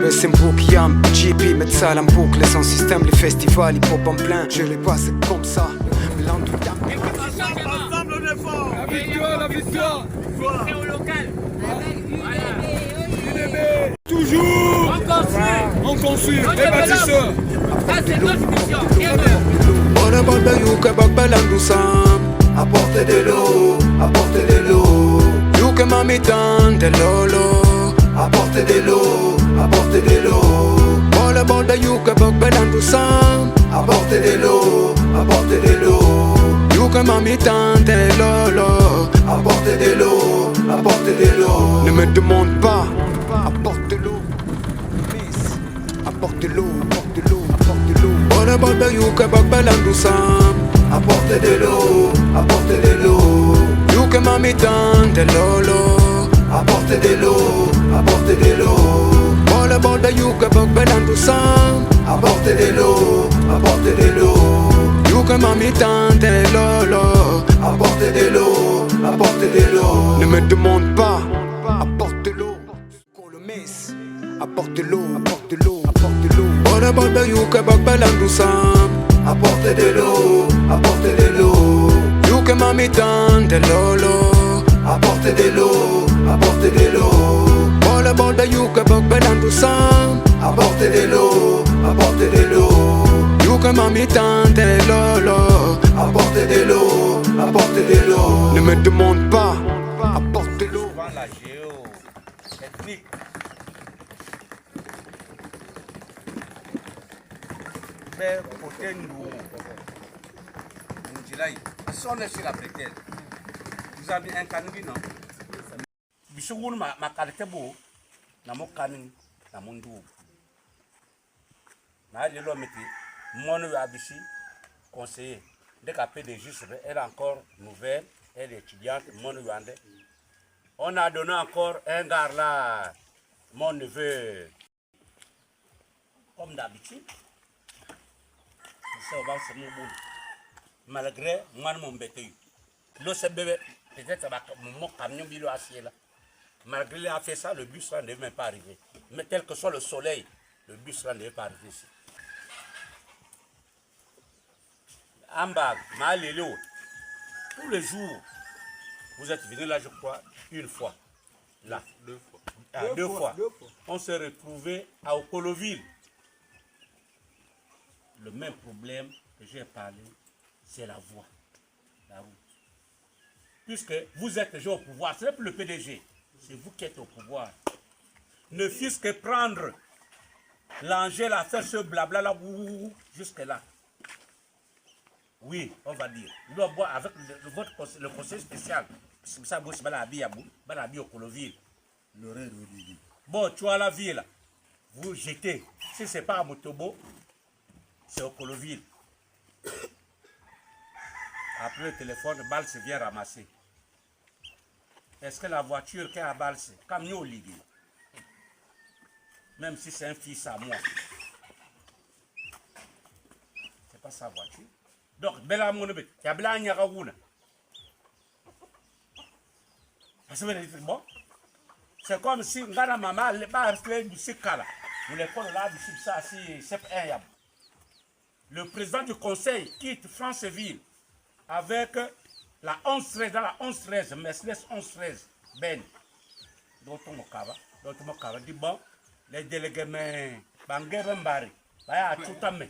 Bessembourg, Yam, JP, mettre ça à la boucle. Les sans système, les festivals, hip-hop en plein. Je les passe comme ça. Ensemble on est fort. La victoire, la victoire. C'est au local. Toujours. On construit. Les bâtisseurs. Ça c'est notre mission. On a bande de Yuka Bakbalandou Sam. Apportez de l'eau, apportez de l'eau. Yuka Mamitan de Lolo. Apportez de l'eau, apportez de l'eau. On a bande de Yuka Bakbalandou Sam. Apportez de l'eau, apportez de l'eau. Yuka Mamitan de Lolo. Apportez de l'eau, apportez de l'eau. Ne me demande pas, apporte de l'eau. Apporte de l'eau, apporte de l'eau, apporte de l'eau. On a bande de Yuka Bakbalandou Sam. Apportez de l'eau, apportez de l'eau. Yuka Mamitan de Lolo. Apportez de l'eau, apportez de l'eau. On a bande de Yuka Bakbalandou Sam. Apportez de l'eau, apportez de l'eau. Yuka Mamitan de Lolo. Apportez de l'eau, apportez de l'eau. Ne me demande pas, apporte de l'eau. Apporte de l'eau, apporte de l'eau, apporte de l'eau. On a bande de Yuka Bakbalandou Sam. Apportez de l'eau, apportez de l'eau. Yuka Mamitan de Lolo. Apportez de l'eau, apportez de l'eau. On a bande de Yuka Bakbalandou Sam. Apportez de l'eau, apportez de l'eau. Yuka Mamitan de Lolo. Apportez de l'eau, apportez de l'eau. Ne me demande pas, apporte de l'eau. Souvent la géo-ethnique. Mais côté nous, si on est sur la bretelle, vous avez un canon, non? Bisougoun ma qualité beau, na mon canon, na mon dou. Na l'homme était, mon abici, conseiller. Dès qu'à PDG, elle est encore nouvelle, elle est étudiante, mon Rwandais. On a donné encore un gars là, mon neveu, comme d'habitude. Malgré moi mon bébé, l'eau c'est bébé, peut-être mon camion bilo acier là. Malgré il a fait ça, le bus là ne devait même pas arriver. Mais tel que soit le soleil, le bus là ne devait pas arriver ici. Ambag, Malélo, tous les jours, vous êtes venus là, je crois, une fois. Là. Deux fois. Ah, deux fois. On s'est retrouvés à Okoloville. Le même problème que j'ai parlé, c'est la voie, la route. Puisque vous êtes déjà au pouvoir, ce n'est plus le PDG, c'est vous qui êtes au pouvoir. Ne fût-ce que prendre l'Angèle à faire ce blabla là, jusque là. Oui, on va dire. Il doit boire avec le conseil spécial. C'est ça, c'est Balabi au Coloville. Bon, tu as la ville, vous jetez. Si ce n'est pas à Motobo, c'est au Coloville. Après le téléphone, Balse vient ramasser. Est-ce que la voiture qui est à Balse, camion ligue, même si c'est un fils à moi, c'est pas sa voiture. Donc, Bella Monobet, il y a Bella Nyaraouna. Bon, c'est comme si Ngana Mama n'est pas resté du Sikala. Vous l'école là, du Sibsa, c'est un yab. Le président du conseil quitte Franceville avec la 11-13, dans la 11-13, Mercedes 11-13, Ben. D'autres Mokava, dit bon, les délégués, mais Bangere Mbari, Baya Toutamé,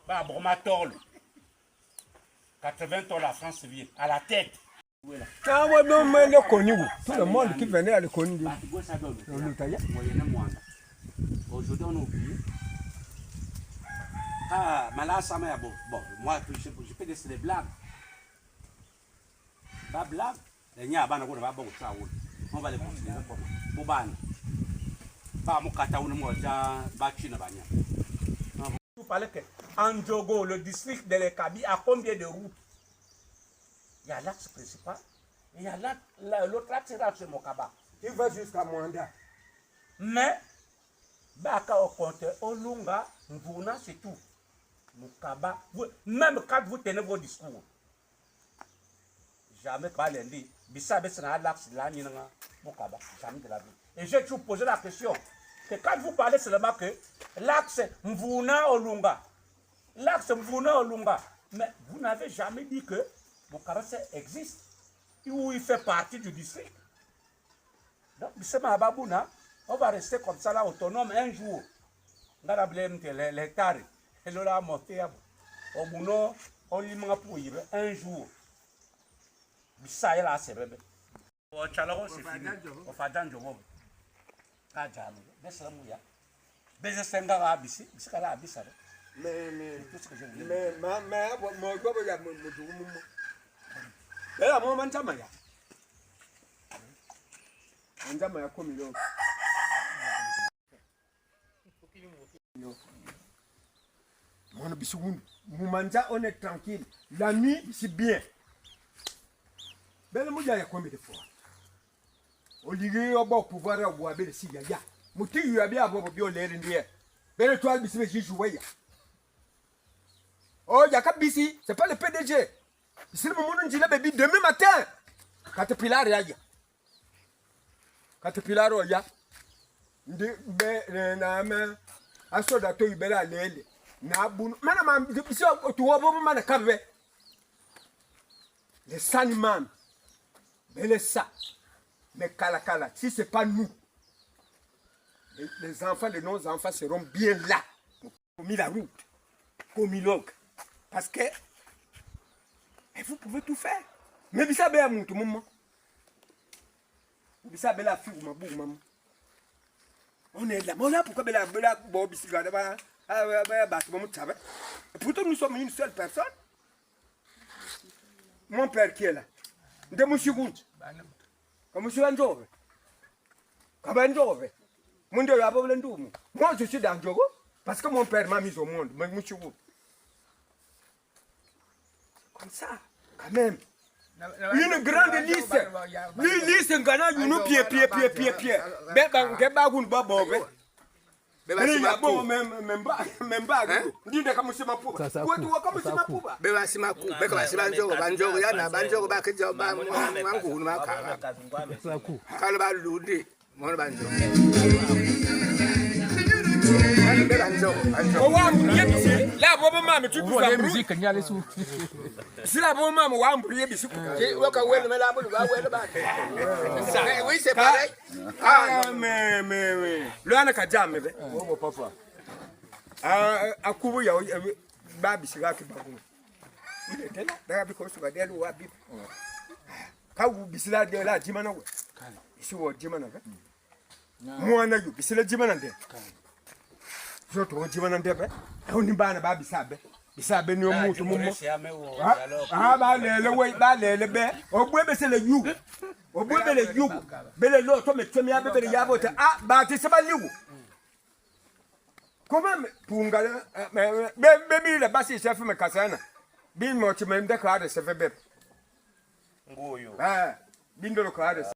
Baya Bromatol, 80 ans la Franceville, à la tête. Quand on le connu, tout le monde qui venait à le connu. Aujourd'hui, on a oublié. Ah, mais là, ça m'a bon. Bon, moi, je peux laisser des blagues. Pas blague. Les gens on va les continuer comme ça. Vous parlez que Andjogo, le district de l'Ekabi, a combien de routes? Il y a l'axe principal. Il y a l'autre axe, c'est Mokaba. Il va jusqu'à Mwanda. Mais, Baka au compteur, Olunga, Mvouna, c'est tout. Mokaba, même quand vous tenez vos discours, jamais pas lundi, Bissabe, c'est un l'axe là, Mokaba, jamais de la vie. Et j'ai toujours posé la question, que quand vous parlez seulement que l'axe Mvuna Olunga, l'axe Mvuna Olunga, mais vous n'avez jamais dit que Mokarase existe, où il fait partie du district. Donc, on va rester comme ça là, autonome un jour. On va les hectares. Et là, on va on lui un jour. Ça est là, c'est vrai. On c'est fini. On va dans le monde. On est tranquille. La nuit, c'est bien. Belle mouilla, il y a combien de fois? Olivier, on va pouvoir avoir des signes. Mouti, il y a bien avoir l'air in the air. Belle toile, c'est le jouer. Oh, il y a qu'à Bissi, c'est pas le PDG. C'est le moment où il a baby demain matin. Caterpillar, il y a. Caterpillar, il y a. Asodato ibera lele na bunu mana ma biso otuwo mana kabe les sanimam bele ça mais kala si c'est pas nous les enfants de nos enfants seront bien là comme la route comme l'og parce que vous pouvez tout faire mais bisa be amuntu maman bisa be la fille maman. On est là. Moi là, pourquoi Bella Bob pourtant nous sommes une seule personne. Mon père qui est là. De monsieur Gout. Comme monsieur Andjove. Comme Andjove. Mon Dieu, moi je suis dans Djogo parce que mon père m'a mis au monde. Mais monsieur Gout. Comme ça, quand même. Une grande liste. Une liste en Ghana, you know, pied. Bebagoun Babobe. Même pas. Dis de comme c'est ma pouba. Quoi, comme c'est ma pouba. Bebasimaku, Bekasibanjo, Banjo, Yana, Banjo, Bakajo, Mangu, Maka. Kalba Ludi, Monbanjo. La bombe maman, tu vois la musique, il y a les sous. Si la bombe maman, on brille, bisou. Oui, c'est pareil. Ah, mais. Le Anakadjam, oh, papa. Ah, Kubu, ya Babi, c'est là qui va vous. Il était là, because you were there, ou Abib. Quand vous bisila de la Jimana, ici, ou Jimana. Moi, on a eu, c'est le Jimana. Je te dis, on y va à Bissabe. Bissabe, nous moutons. Ah, le bé. Au bout, c'est le you. Au bout, le you. Belle l'autre, mais tu m'as fait le yabot. Ah, bah, tu sais pas you. Comment, Punga, baby, le bassi chef, me cassana. Bin moi, tu m'aimes d'accord, c'est fait bête. Ah, bin de l'occasion.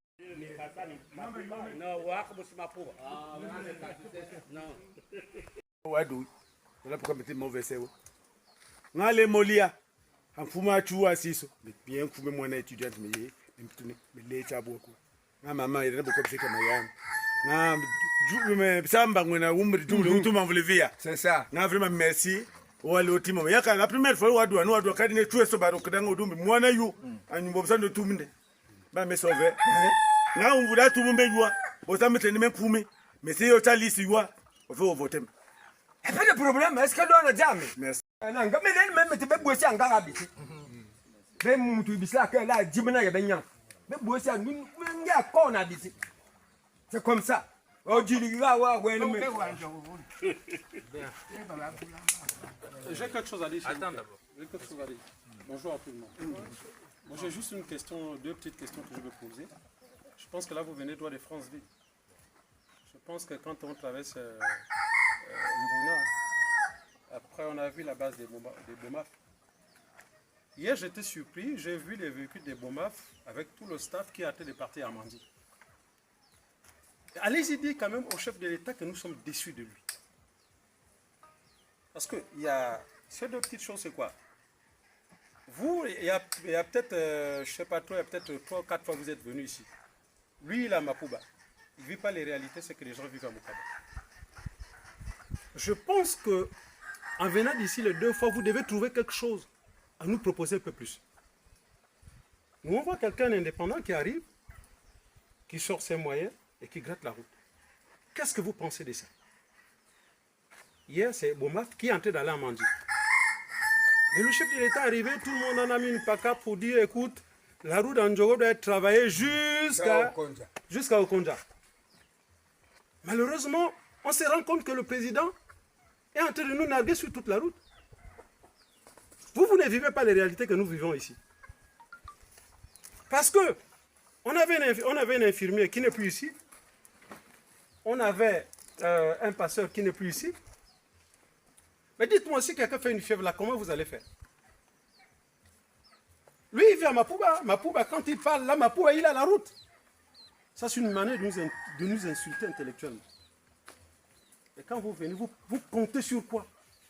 Non, Wadu, voilà pourquoi mettez mauvais cerveau. Ngale molia, en fumant chua siso, mais bien fumé mon étudiante mais les chaboko. Na maman il est beaucoup plus que mayam. Na me samba ngona umri tu m'enlever. C'est ça. Na vraiment merci. Wale otimo yaka la première fois wadu kadine tuwe so baro kadanga udumbi mwana yu anyumbo bsando tuminde. Ba me sauver. Na umvuda tumumbe yua. Bosame tenime kume. Mais c'est yo chalisi yua. On veut voter. Il n'y a pas de problème, est-ce que l'on a jamais? Merci. Non, même tu peux bosser en Garabi. Même tu dis là que là, Jimena est bien. Mais bosser en Garabi. C'est comme ça. Oh, J'ai quelque chose à dire. Attends d'abord. J'ai quelque chose à dire. Bonjour à tout le monde. Moi, j'ai juste une question, deux petites questions que je veux poser. Je pense que là, vous venez droit de France-Ville. Je pense que quand on traverse Mvuna, après on a vu la base des BOMAF. Hier j'étais surpris, j'ai vu les véhicules des BOMAF avec tout le staff qui a été de partir à Mandi. Allez-y dire quand même au chef de l'État que nous sommes déçus de lui. Parce que il y a ces deux petites choses, c'est quoi? Vous, il y a peut-être, je ne sais pas trop, il y a peut-être 3 ou 4 fois que vous êtes venu ici. Lui, il a Mapouba. Il ne vit pas les réalités, c'est que les gens vivent à Moukaba. Je pense que en venant d'ici les 2 fois, vous devez trouver quelque chose à nous proposer un peu plus. Nous, on voit quelqu'un indépendant qui arrive, qui sort ses moyens et qui gratte la route. Qu'est-ce que vous pensez de ça? Hier, c'est Bomaf qui est en train d'aller à Mandi. Mais le chef de l'État est arrivé, tout le monde en a mis une paca pour dire, écoute, la route d'Andjogo doit être travaillée jusqu'à Okonja. Malheureusement, on se rend compte que le président est en train de nous narguer sur toute la route. Vous ne vivez pas les réalités que nous vivons ici. Parce que on avait un infirmier qui n'est plus ici. On avait un passeur qui n'est plus ici. Mais dites-moi, si quelqu'un fait une fièvre là, comment vous allez faire? Lui, il vient à Mapouba. Mapouba, quand il parle, là, Mapouba, il a la route. Ça, c'est une manière de nous insulter intellectuellement. Et quand vous venez, vous comptez sur quoi?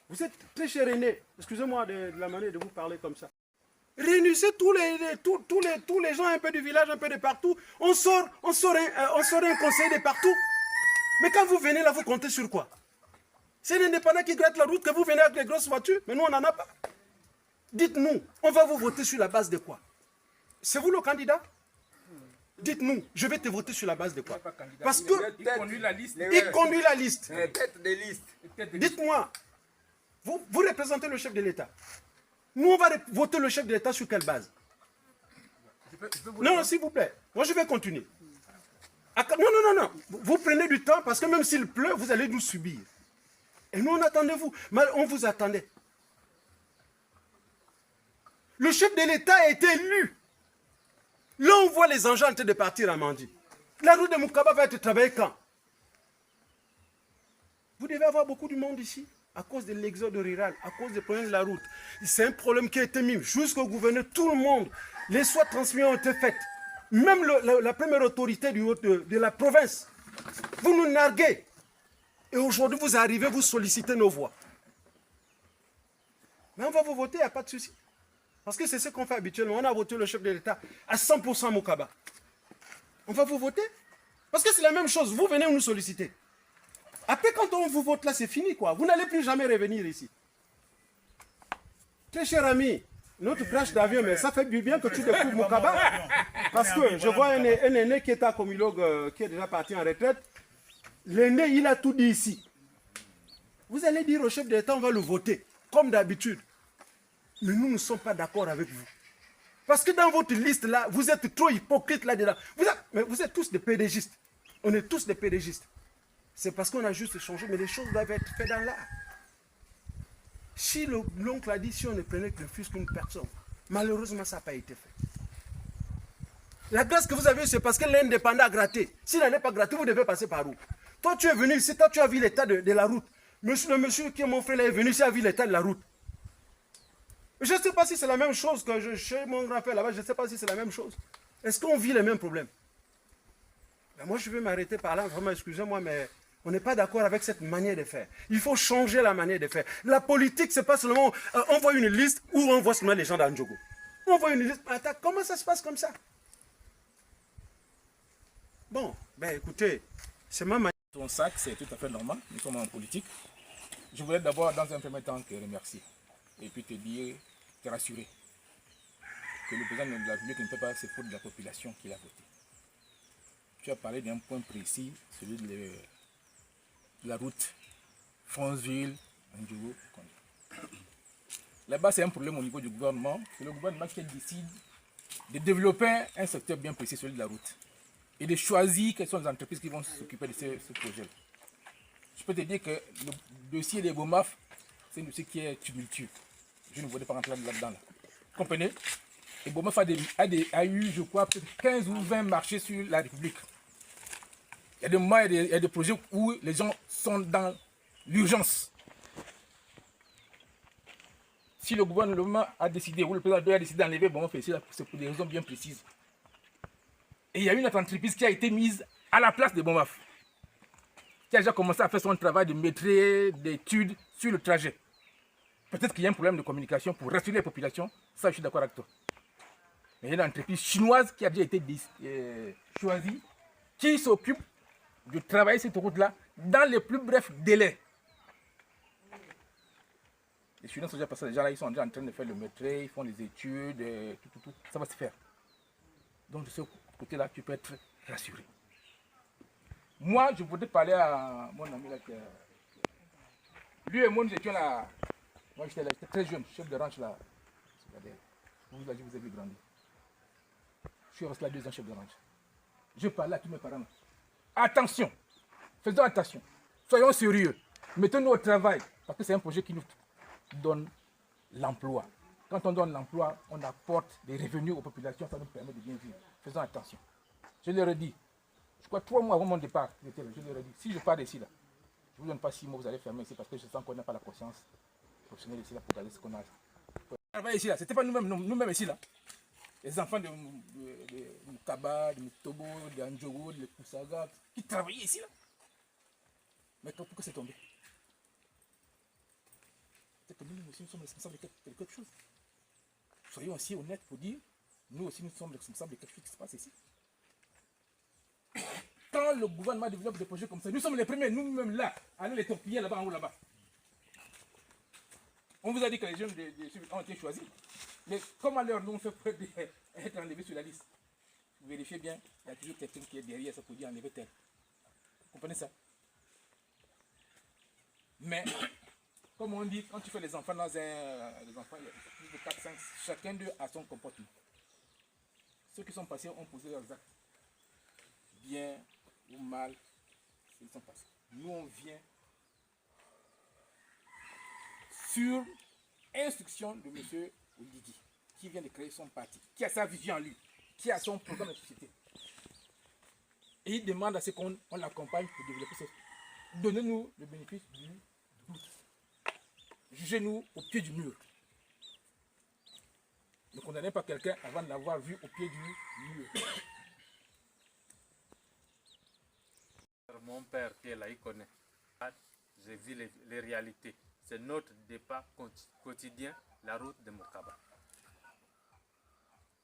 Vous êtes très cher aîné. Excusez-moi de la manière de vous parler comme ça. Réunissez tous les gens un peu du village, un peu de partout. On sort un conseil de partout. Mais quand vous venez là, vous comptez sur quoi? C'est l'indépendant qui gratte la route, que vous venez avec les grosses voitures, mais nous, on n'en a pas. Dites-nous, on va vous voter sur la base de quoi? C'est vous le candidat? Dites-nous, je vais te voter sur la base de quoi? Parce que Il conduit la liste. il conduit la liste. Tête de liste. Dites-moi, vous représentez le chef de l'État. Nous, on va voter le chef de l'État sur quelle base? Non, s'il vous plaît. Moi, je vais continuer. Non. Vous prenez du temps parce que même s'il pleut, vous allez nous subir. Et nous, on attendait vous. Mais on vous attendait. Le chef de l'État a été élu. Là, on voit les engins en train de partir à Mandi. La route de Moukaba va être travaillée quand? Vous devez avoir beaucoup de monde ici à cause de l'exode rural, à cause des problèmes de la route. C'est un problème qui a été mis jusqu'au gouverneur, tout le monde. Les soins transmis ont été faits. Même la première autorité de la province. Vous nous narguez. Et aujourd'hui, vous arrivez, vous sollicitez nos voix. Mais on va vous voter, il n'y a pas de souci. Parce que c'est ce qu'on fait habituellement. On a voté le chef de l'État à 100% Moukaba. On va vous voter. Parce que c'est la même chose. Vous venez nous solliciter. Après, quand on vous vote là, c'est fini, quoi. Vous n'allez plus jamais revenir ici. Très cher ami, notre crash d'avion, mais ça fait du bien que tu découvres Moukaba. Parce que je vois un aîné qui est à Comilog, qui est déjà parti en retraite. L'aîné, il a tout dit ici. Vous allez dire au chef de l'État, on va le voter, comme d'habitude. Mais nous ne sommes pas d'accord avec vous. Parce que dans votre liste là, vous êtes trop hypocrite là-dedans. Vous êtes tous des pédégistes. On est tous des pédégistes. C'est parce qu'on a juste changé, mais les choses doivent être faites dans l'art. Si l'oncle a dit, si on ne prenait que le fils qu'une personne, malheureusement, ça n'a pas été fait. La grâce que vous avez, c'est parce que l'indépendant a gratté. S'il n'allait pas gratter, vous devez passer par où? Toi, tu es venu ici, toi, tu as vu l'état de la route. Le monsieur qui est mon frère là, est venu ici, a vu l'état de la route. Je ne sais pas si c'est la même chose que chez mon grand-père là-bas, je ne sais pas si c'est la même chose. Est-ce qu'on vit les mêmes problèmes? Ben moi, je vais m'arrêter par là, vraiment, excusez-moi, mais on n'est pas d'accord avec cette manière de faire. Il faut changer la manière de faire. La politique, ce n'est pas seulement on voit une liste où on voit seulement les gens d'Andjogo. On voit une liste, attends, comment ça se passe comme ça? Bon, ben écoutez, c'est ma manière. Ton sac, c'est tout à fait normal, nous sommes en politique. Je voulais d'abord, dans un premier temps, te remercier et puis te dire, te rassurer que le président de la République ne peut pas se foutre de la population qui l'a voté. Tu as parlé d'un point précis, celui de la route Franceville-Andjogo. Là-bas, c'est un problème au niveau du gouvernement. C'est le gouvernement qui décide de développer un secteur bien précis, celui de la route. Et de choisir quelles sont les entreprises qui vont s'occuper de ce projet. Je peux te dire que le dossier des BOMAF, c'est un dossier qui est tumultueux. Je ne voulais pas rentrer là-dedans. Là. Vous comprenez? Et BOMAF a eu, je crois, peut-être 15 ou 20 marchés sur la République. Il y a des moments, il y a des projets où les gens sont dans l'urgence. Si le gouvernement a décidé, ou le président a décidé d'enlever BOMAF, c'est pour des raisons bien précises. Et il y a une autre entreprise qui a été mise à la place de BOMAF, qui a déjà commencé à faire son travail de maîtrise, d'études sur le trajet. Peut-être qu'il y a un problème de communication pour rassurer les populations, ça je suis d'accord avec toi. Mais il y a une entreprise chinoise qui a déjà été choisie, qui s'occupe de travailler cette route-là dans les plus brefs délais. Les students sont déjà passés, les gens là, ils sont déjà en train de faire le maîtrise, ils font les études, tout. Ça va se faire. Donc de ce côté-là, tu peux être rassuré. Moi, je voudrais parler à mon ami là. Lui et moi, nous étions là. Moi, j'étais très jeune, chef de ranch là. Vous avez vu grandir. Je suis resté là 2 ans chef de ranch. Je parlais à tous mes parents. Attention, faisons attention. Soyons sérieux. Mettons-nous au travail. Parce que c'est un projet qui nous donne l'emploi. Quand on donne l'emploi, on apporte des revenus aux populations, ça nous permet de bien vivre. Faisons attention. Je leur ai dit, je crois 3 mois avant mon départ, je leur ai dit, si je pars d'ici là, je ne vous donne pas 6 mois, vous allez fermer ici parce que je sens qu'on n'a pas la conscience professionnelle ici là pour garder ce qu'on a. Ici là, c'était pas nous-mêmes ici là. Les enfants de Mukaba, de Mutobo, de Andjogo, de Kusaga, qui travaillaient ici là. Mais pourquoi c'est tombé? C'est que nous aussi nous sommes responsables de quelque chose. Soyons aussi honnêtes pour dire, nous aussi nous sommes responsables de quelque chose qui se passe ici. Quand le gouvernement développe des projets comme ça, nous sommes les premiers, nous-mêmes là, à aller les torpiller là-bas en haut là-bas. On vous a dit que les jeunes ont été choisis. Mais comment alors nous on fait preuve d'être enlevés sur la liste? Vous vérifiez bien, il y a toujours quelqu'un qui est derrière ça pour dire enlever tel. Vous comprenez ça? Mais, comme on dit, quand tu fais les enfants dans les enfants, il y a plus de 4, 5, chacun d'eux a son comportement. Ceux qui sont passés ont posé leurs actes. Bien ou mal, ils sont passés. Nous on vient sur instruction de M. Oligui, qui vient de créer son parti, qui a sa vision en lui, qui a son programme de société. Et il demande à ce qu'on l'accompagne pour développer ça. Donnez-nous le bénéfice du doute. Jugez-nous au pied du mur. Ne condamnez pas quelqu'un avant de l'avoir vu au pied du mur. Mon père qui est là, il connaît. J'ai vu les réalités. C'est notre départ quotidien, la route de Mukaba.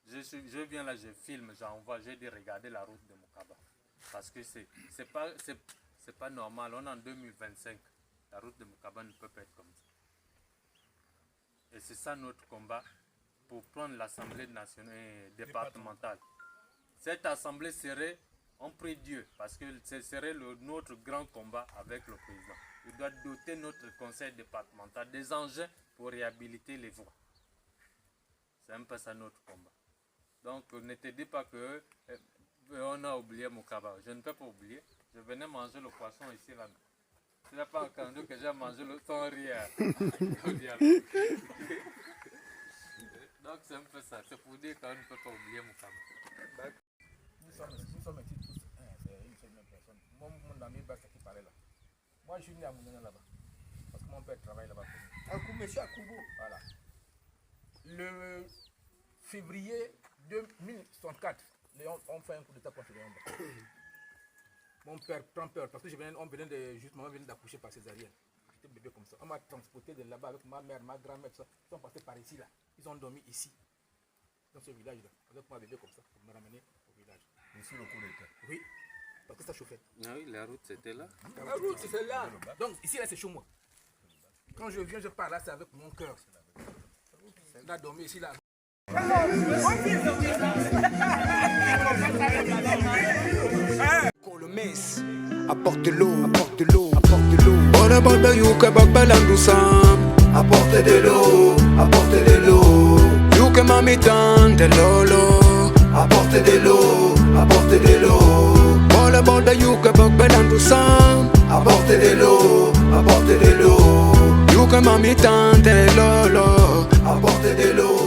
Je viens là, je filme, j'envoie, j'ai dit regardez la route de Mukaba. Parce que c'est pas normal, on est en 2025. La route de Mukaba ne peut pas être comme ça. Et c'est ça notre combat pour prendre l'Assemblée nationale départementale. Cette assemblée serait, on prie Dieu, parce que ce serait notre grand combat avec le président. Il doit doter notre conseil départemental des engins pour réhabiliter les voies. C'est un peu ça notre combat. Donc ne te dis pas que on a oublié Mukaba. Je ne peux pas oublier. Je venais manger le poisson ici là. Tu n'as pas entendu que j'ai mangé le sans rire. Donc c'est un peu ça. C'est pour dire qu'on ne peut pas oublier Mukaba. Nous sommes ici tous c'est une seule personne. Mon ami Basta qui parlait là. Moi je suis venu à Mounena là-bas. Parce que mon père travaille là-bas. Monsieur Akubo. Voilà. Le février 2064, on fait un coup d'état contre les Yamba. Mon père prend peur parce que on venait d'accoucher par césarienne. J'étais bébé comme ça. On m'a transporté de là-bas avec ma mère, ma grand-mère, tout ça. Ils sont passés par ici là. Ils ont dormi ici. Dans ce village là. Avec moi bébé comme ça pour me ramener au village. Ici le coup d'état. Oui. Parce que ça chauffait. Ah oui, la route c'était là. La route c'est là. Donc ici là c'est chez moi. Quand je viens, je parle là, c'est avec mon cœur. On a dormi ici là. Colomès, apporte de l'eau, apporte de l'eau, apporte de l'eau. On a bordé yuka bakbalandu sam. Apporte de l'eau, apporte de l'eau. Yuka mamitan de lolo. Apporte de l'eau, apporte de l'eau. On a bordé yuka bakbalandu sam. Apporte de l'eau, apporte de l'eau. Yuka mamitan de lolo. Apporte de l'eau.